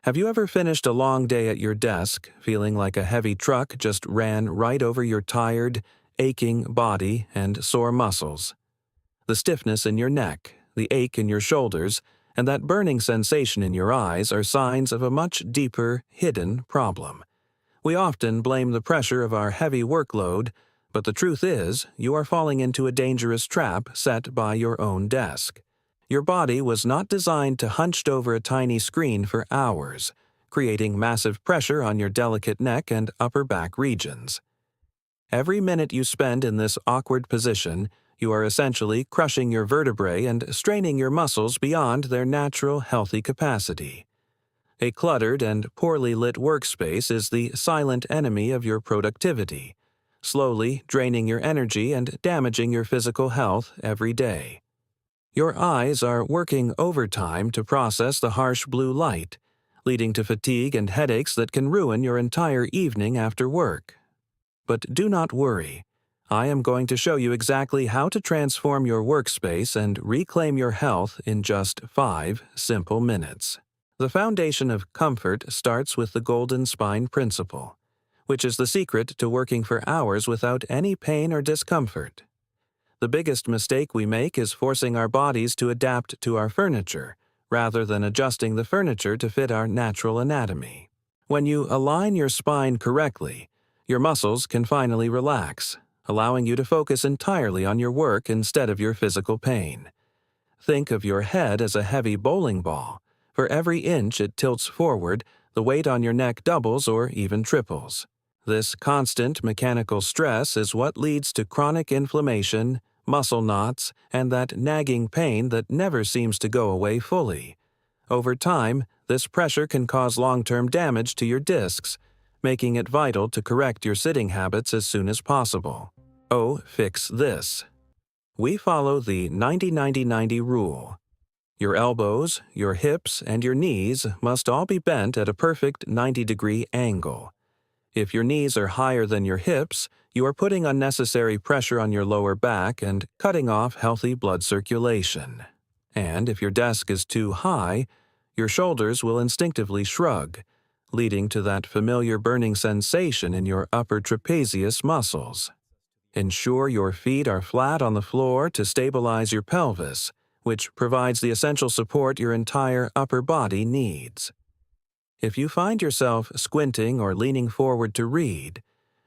Have you ever finished a long day at your desk, feeling like a heavy truck just ran right over your tired, aching body and sore muscles? The stiffness in your neck, the ache in your shoulders, and that burning sensation in your eyes are signs of a much deeper, hidden problem. We often blame the pressure of our heavy workload, but the truth is, you are falling into a dangerous trap set by your own desk. Your body was not designed to hunch over a tiny screen for hours, creating massive pressure on your delicate neck and upper back regions. Every minute you spend in this awkward position, you are essentially crushing your vertebrae and straining your muscles beyond their natural healthy capacity. A cluttered and poorly lit workspace is the silent enemy of your productivity, slowly draining your energy and damaging your physical health every day. Your eyes are working overtime to process the harsh blue light, leading to fatigue and headaches that can ruin your entire evening after work. But do not worry. I am going to show you exactly how to transform your workspace and reclaim your health in just 5 simple minutes. The foundation of comfort starts with the golden spine principle, which is the secret to working for hours without any pain or discomfort. The biggest mistake we make is forcing our bodies to adapt to our furniture, rather than adjusting the furniture to fit our natural anatomy. When you align your spine correctly, your muscles can finally relax, allowing you to focus entirely on your work instead of your physical pain. Think of your head as a heavy bowling ball. For every inch it tilts forward, the weight on your neck doubles or even triples. This constant mechanical stress is what leads to chronic inflammation, muscle knots, and that nagging pain that never seems to go away fully. Over time, this pressure can cause long-term damage to your discs, making it vital to correct your sitting habits as soon as possible. Oh, fix this. We follow the 90-90-90 rule. Your elbows, your hips, and your knees must all be bent at a perfect 90-degree angle. If your knees are higher than your hips, you are putting unnecessary pressure on your lower back and cutting off healthy blood circulation. And if your desk is too high, your shoulders will instinctively shrug, leading to that familiar burning sensation in your upper trapezius muscles. Ensure your feet are flat on the floor to stabilize your pelvis, which provides the essential support your entire upper body needs. If you find yourself squinting or leaning forward to read,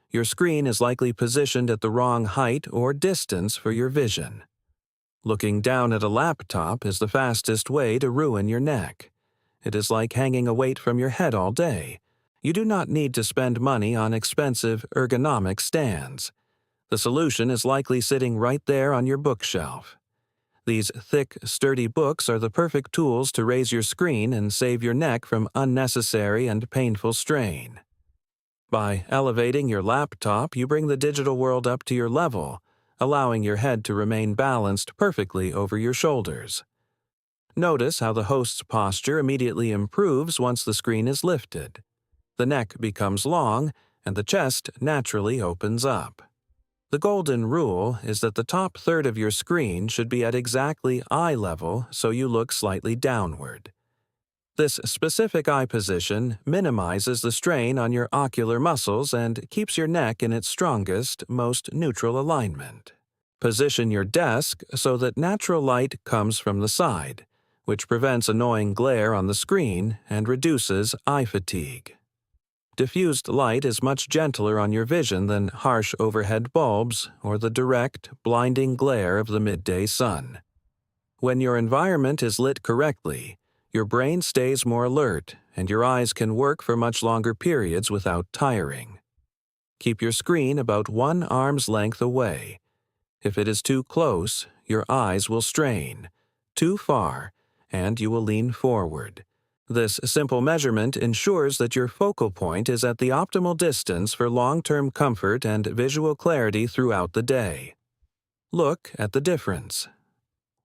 your screen is likely positioned at the wrong height or distance for your vision. Looking down at a laptop is the fastest way to ruin your neck. It is like hanging a weight from your head all day. You do not need to spend money on expensive ergonomic stands. The solution is likely sitting right there on your bookshelf. These thick, sturdy books are the perfect tools to raise your screen and save your neck from unnecessary and painful strain. By elevating your laptop, you bring the digital world up to your level, allowing your head to remain balanced perfectly over your shoulders. Notice how the host's posture immediately improves once the screen is lifted. The neck becomes long, and the chest naturally opens up. The golden rule is that the top third of your screen should be at exactly eye level so you look slightly downward. This specific eye position minimizes the strain on your ocular muscles and keeps your neck in its strongest, most neutral alignment. Position your desk so that natural light comes from the side, which prevents annoying glare on the screen and reduces eye fatigue. Diffused light is much gentler on your vision than harsh overhead bulbs or the direct, blinding glare of the midday sun. When your environment is lit correctly, your brain stays more alert and your eyes can work for much longer periods without tiring. Keep your screen about 1 arm's length away. If it is too close, your eyes will strain. Too far, and you will lean forward. This simple measurement ensures that your focal point is at the optimal distance for long-term comfort and visual clarity throughout the day. Look at the difference.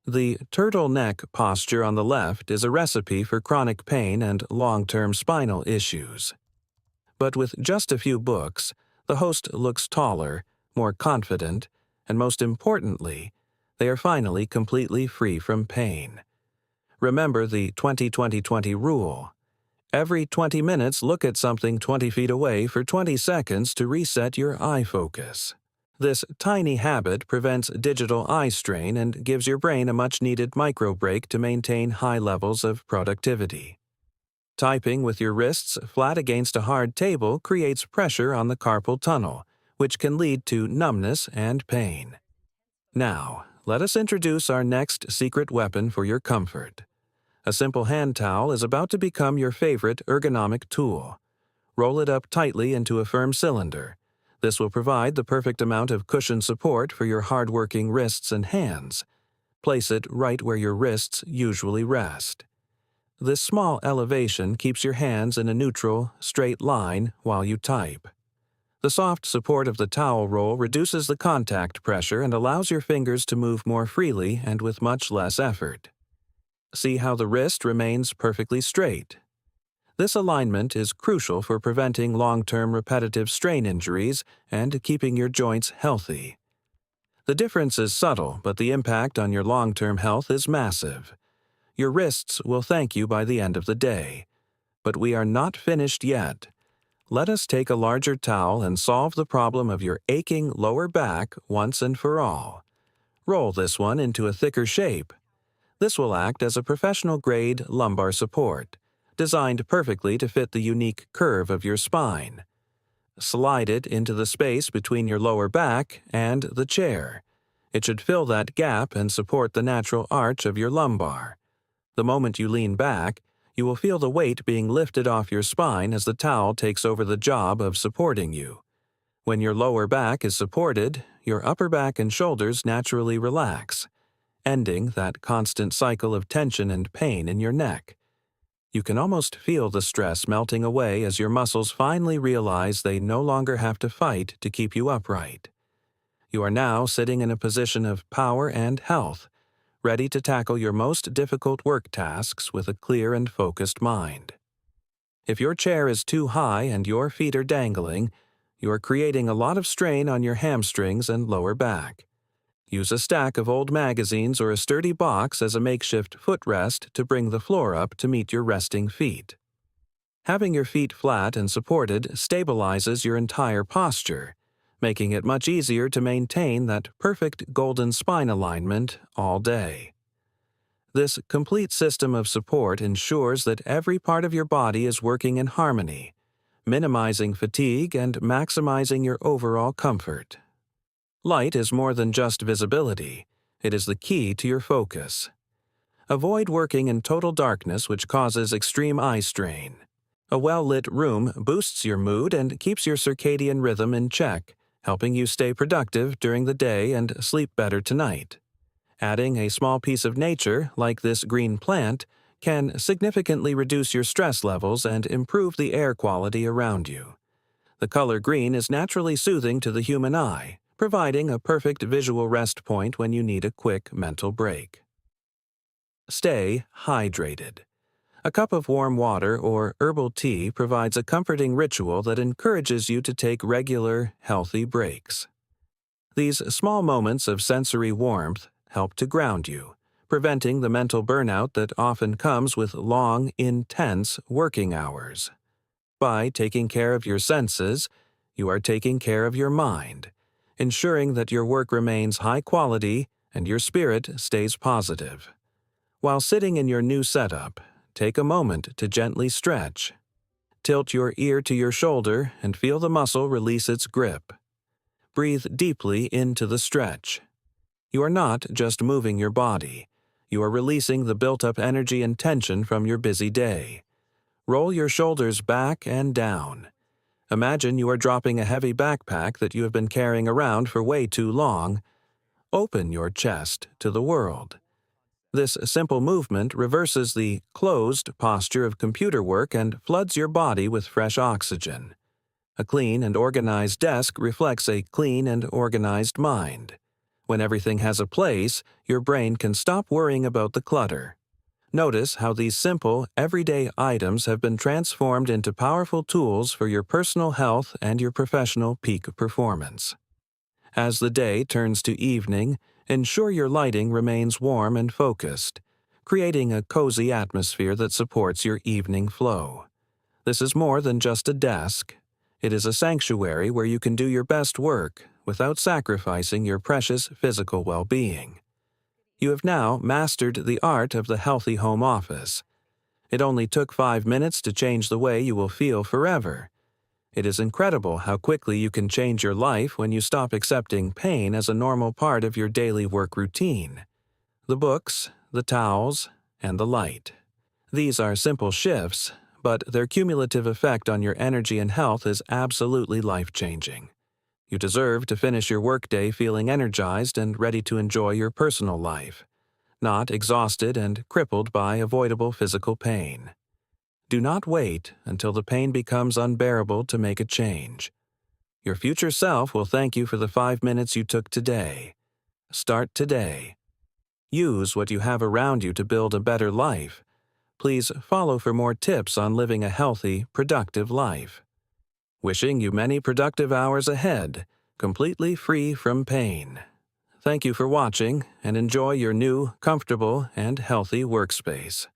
The turtleneck posture on the left is a recipe for chronic pain and long-term spinal issues. But with just a few books, the host looks taller, more confident, and most importantly, they are finally completely free from pain. Remember the 20-20-20 rule. Every 20 minutes, look at something 20 feet away for 20 seconds to reset your eye focus. This tiny habit prevents digital eye strain and gives your brain a much-needed micro break to maintain high levels of productivity. Typing with your wrists flat against a hard table creates pressure on the carpal tunnel, which can lead to numbness and pain. Now, let us introduce our next secret weapon for your comfort. A simple hand towel is about to become your favorite ergonomic tool. Roll it up tightly into a firm cylinder. This will provide the perfect amount of cushion support for your hard-working wrists and hands. Place it right where your wrists usually rest. This small elevation keeps your hands in a neutral, straight line while you type. The soft support of the towel roll reduces the contact pressure and allows your fingers to move more freely and with much less effort. See how the wrist remains perfectly straight. This alignment is crucial for preventing long-term repetitive strain injuries and keeping your joints healthy. The difference is subtle, but the impact on your long-term health is massive. Your wrists will thank you by the end of the day. But we are not finished yet. Let us take a larger towel and solve the problem of your aching lower back once and for all. Roll this one into a thicker shape. This will act as a professional-grade lumbar support, designed perfectly to fit the unique curve of your spine. Slide it into the space between your lower back and the chair. It should fill that gap and support the natural arch of your lumbar. The moment you lean back, you will feel the weight being lifted off your spine as the towel takes over the job of supporting you. When your lower back is supported, your upper back and shoulders naturally relax, ending that constant cycle of tension and pain in your neck. You can almost feel the stress melting away as your muscles finally realize they no longer have to fight to keep you upright. You are now sitting in a position of power and health, ready to tackle your most difficult work tasks with a clear and focused mind. If your chair is too high and your feet are dangling, you are creating a lot of strain on your hamstrings and lower back. Use a stack of old magazines or a sturdy box as a makeshift footrest to bring the floor up to meet your resting feet. Having your feet flat and supported stabilizes your entire posture, making it much easier to maintain that perfect golden spine alignment all day. This complete system of support ensures that every part of your body is working in harmony, minimizing fatigue and maximizing your overall comfort. Light is more than just visibility. It is the key to your focus. Avoid working in total darkness, which causes extreme eye strain. A well-lit room boosts your mood and keeps your circadian rhythm in check, helping you stay productive during the day and sleep better tonight. Adding a small piece of nature, like this green plant, can significantly reduce your stress levels and improve the air quality around you. The color green is naturally soothing to the human eye, providing a perfect visual rest point when you need a quick mental break. Stay hydrated. A cup of warm water or herbal tea provides a comforting ritual that encourages you to take regular, healthy breaks. These small moments of sensory warmth help to ground you, preventing the mental burnout that often comes with long, intense working hours. By taking care of your senses, you are taking care of your mind, ensuring that your work remains high quality and your spirit stays positive. While sitting in your new setup, take a moment to gently stretch. Tilt your ear to your shoulder and feel the muscle release its grip. Breathe deeply into the stretch. You are not just moving your body. You are releasing the built-up energy and tension from your busy day. Roll your shoulders back and down. Imagine you are dropping a heavy backpack that you have been carrying around for way too long. Open your chest to the world. This simple movement reverses the closed posture of computer work and floods your body with fresh oxygen. A clean and organized desk reflects a clean and organized mind. When everything has a place, your brain can stop worrying about the clutter. Notice how these simple, everyday items have been transformed into powerful tools for your personal health and your professional peak performance. As the day turns to evening, ensure your lighting remains warm and focused, creating a cozy atmosphere that supports your evening flow. This is more than just a desk. It is a sanctuary where you can do your best work without sacrificing your precious physical well-being. You have now mastered the art of the healthy home office. It only took 5 minutes to change the way you will feel forever. It is incredible how quickly you can change your life when you stop accepting pain as a normal part of your daily work routine. The books, the towels, and the light. These are simple shifts, but their cumulative effect on your energy and health is absolutely life-changing. You deserve to finish your workday feeling energized and ready to enjoy your personal life, not exhausted and crippled by avoidable physical pain. Do not wait until the pain becomes unbearable to make a change. Your future self will thank you for the 5 minutes you took today. Start today. Use what you have around you to build a better life. Please follow for more tips on living a healthy, productive life. Wishing you many productive hours ahead, completely free from pain. Thank you for watching, and enjoy your new, comfortable, and healthy workspace.